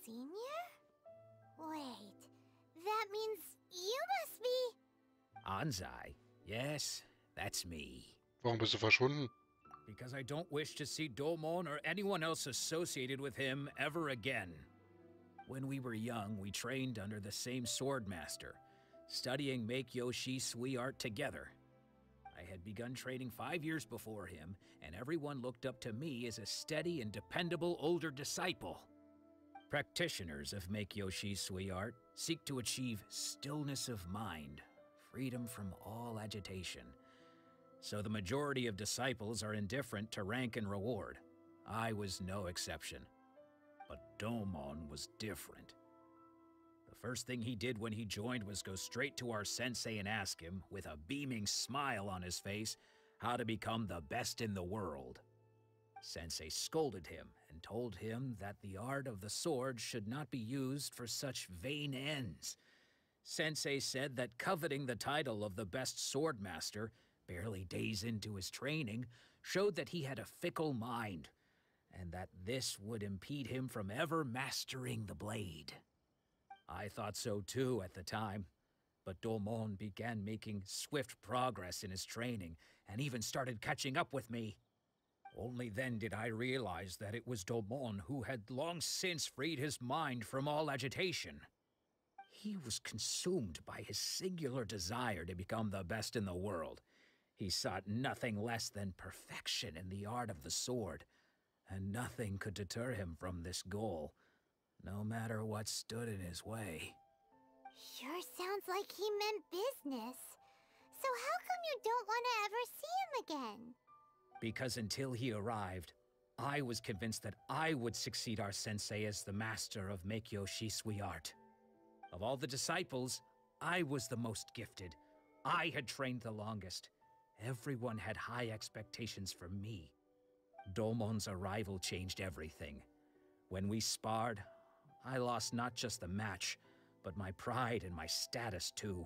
Senior? Wait, that means you must be... Anzai. Yes, that's me. Warum bist du verschwunden? Because I don't wish to see Domon or anyone else associated with him ever again. When we were young, we trained under the same sword master, studying make Yoshi Sui art together. I had begun training 5 years before him, and everyone looked up to me as a steady and dependable older disciple. Practitioners of make Yoshi Sui art seek to achieve stillness of mind, freedom from all agitation. So the majority of disciples are indifferent to rank and reward. I was no exception. But Domon was different. The first thing he did when he joined was go straight to our sensei and ask him, with a beaming smile on his face, how to become the best in the world. Sensei scolded him and told him that the art of the sword should not be used for such vain ends. Sensei said that coveting the title of the best sword master, barely days into his training, showed that he had a fickle mind, and that this would impede him from ever mastering the blade. I thought so too at the time, but Domon began making swift progress in his training, and even started catching up with me. Only then did I realize that it was Domon who had long since freed his mind from all agitation. He was consumed by his singular desire to become the best in the world. He sought nothing less than perfection in the art of the sword, and nothing could deter him from this goal, no matter what stood in his way. Sure sounds like he meant business. So how come you don't want to ever see him again? Because until he arrived, I was convinced that I would succeed our sensei as the master of Meikyo Shisui art. Of all the disciples, I was the most gifted. I had trained the longest. Everyone had high expectations for me. Domon's arrival changed everything. When we sparred, I lost not just the match, but my pride and my status too.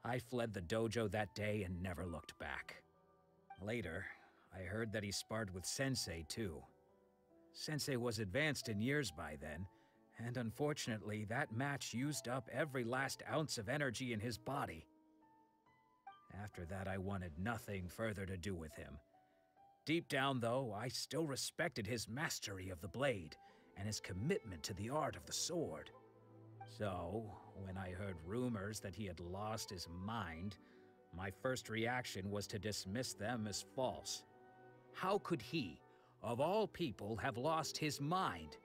I fled the dojo that day and never looked back. Later, I heard that he sparred with Sensei too. Sensei was advanced in years by then, and unfortunately that match used up every last ounce of energy in his body. After that, I wanted nothing further to do with him. Deep down, though, I still respected his mastery of the blade and his commitment to the art of the sword. So, when I heard rumors that he had lost his mind, my first reaction was to dismiss them as false. How could he, of all people, have lost his mind?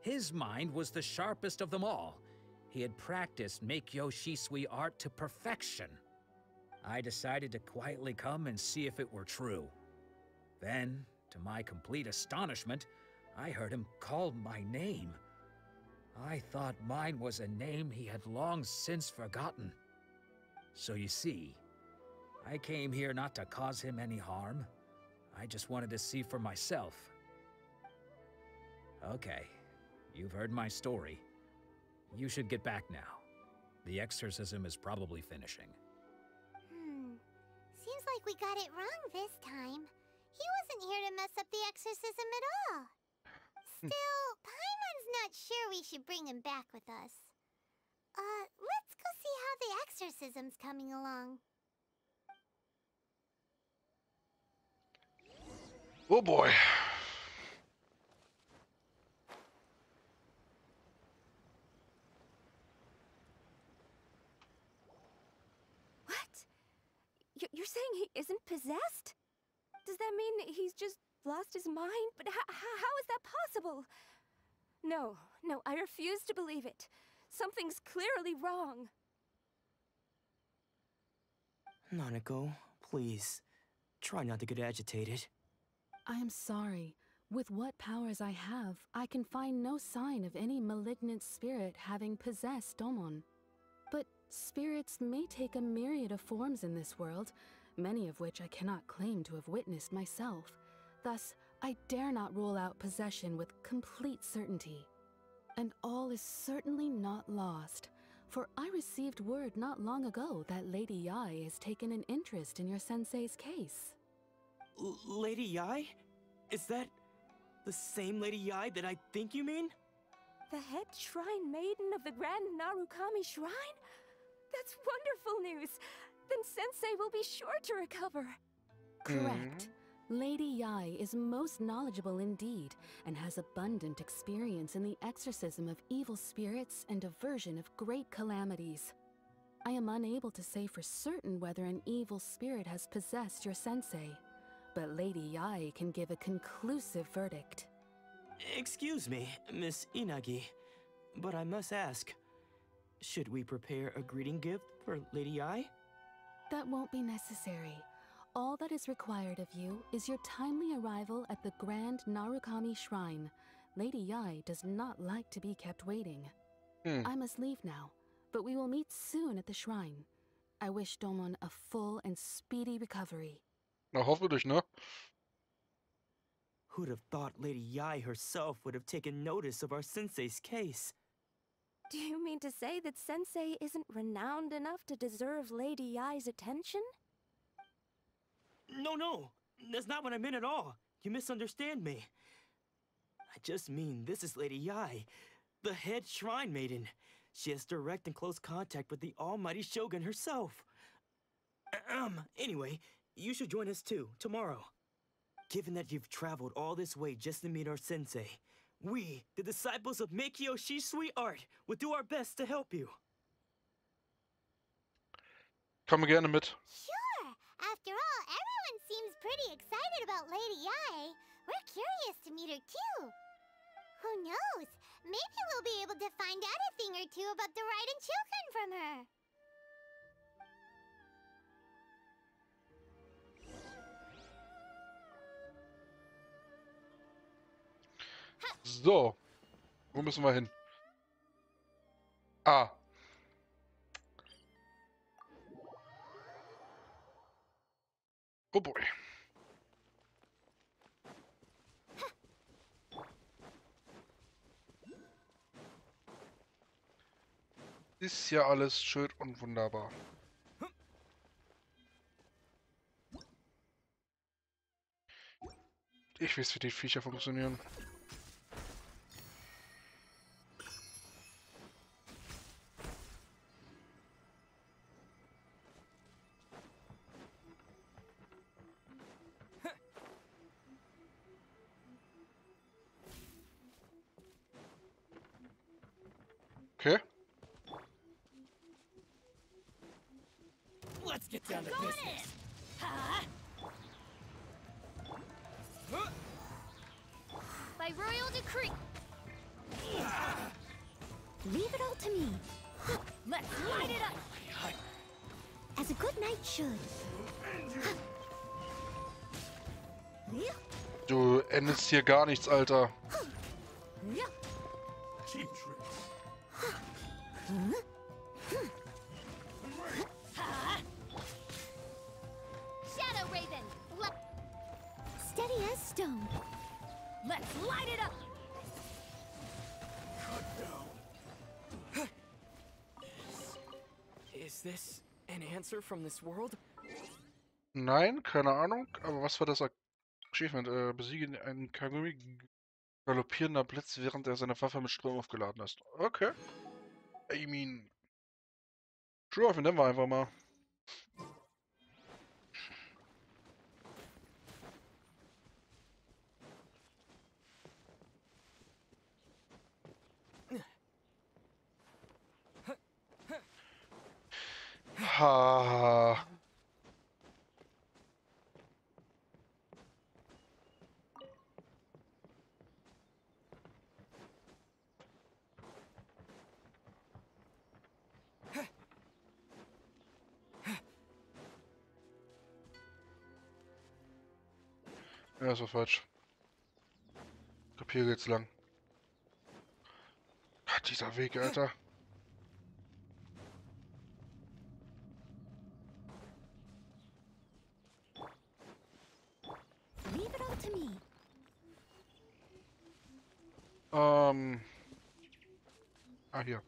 His mind was the sharpest of them all. He had practiced Meikyo Shisui art to perfection. I decided to quietly come and see if it were true. Then, to my complete astonishment, I heard him call my name. I thought mine was a name he had long since forgotten. So you see, I came here not to cause him any harm. I just wanted to see for myself. Okay, you've heard my story. You should get back now. The exorcism is probably finishing. Seems like we got it wrong this time. He wasn't here to mess up the exorcism at all. Still, Paimon's not sure we should bring him back with us. Let's go see how the exorcism's coming along. Oh boy. You're saying he isn't possessed? Does that mean he's just lost his mind? But how is that possible? No, I refuse to believe it. Something's clearly wrong. Nanako, please, try not to get agitated. I am sorry. With what powers I have, I can find no sign of any malignant spirit having possessed Domon. But spirits may take a myriad of forms in this world, many of which I cannot claim to have witnessed myself. Thus, I dare not rule out possession with complete certainty. And all is certainly not lost, for I received word not long ago that Lady Yai has taken an interest in your sensei's case. Lady Yai? Is that the same Lady Yai that I think you mean? The head shrine maiden of the Grand Narukami Shrine? That's wonderful news. Then Sensei will be sure to recover. Correct. Lady Yai is most knowledgeable indeed, and has abundant experience in the exorcism of evil spirits and aversion of great calamities. I am unable to say for certain whether an evil spirit has possessed your sensei, but Lady Yai can give a conclusive verdict. Excuse me, Miss Inagi, but I must ask, should we prepare a greeting gift for Lady Yai? That won't be necessary. All that is required of you is your timely arrival at the Grand Narukami Shrine. Lady Yai does not like to be kept waiting. I must leave now, but we will meet soon at the shrine. I wish Domon a full and speedy recovery. Na, hoffentlich, ne? Who'd have thought Lady Yai herself would have taken notice of our sensei's case? Do you mean to say that Sensei isn't renowned enough to deserve Lady Yai's attention? No, that's not what I meant at all. You misunderstand me. I just mean this is Lady Yai, the head shrine maiden. She has direct and close contact with the almighty Shogun herself. Anyway, you should join us too, tomorrow. Given that you've traveled all this way just to meet our sensei, we, the disciples of Meikyoshi Sweet Art, will do our best to help you. Komme gerne mit. Sure. After all, everyone seems pretty excited about Lady Yai. We're curious to meet her too. Who knows? Maybe we'll be able to find out a thing or two about the Raiden children from her. So. Wo müssen wir hin? Ah. Oh boy. Ist ja alles schön und wunderbar. Ich weiß, wie die Viecher funktionieren. Okay. Let's get down to business. By royal decree. Leave it all to me. Let's light it up! As a good knight should. Du endest hier gar nichts, Alter. Cheap trick. Shadow Raven. Steady as stone. Let's light it up! Is this an answer from this world? Nein, keine Ahnung. Aber was war das Achievement? Besiege einen Kagumi galoppierender Blitz, während er seine Waffe mit Strom aufgeladen ist. Okay. I mean... Sure, nehmen wir einfach mal. Ha. Ja, ist war falsch. Ich glaub, hier geht's lang. Gott, dieser Weg, Alter. Leave it all to me. Ah, hier.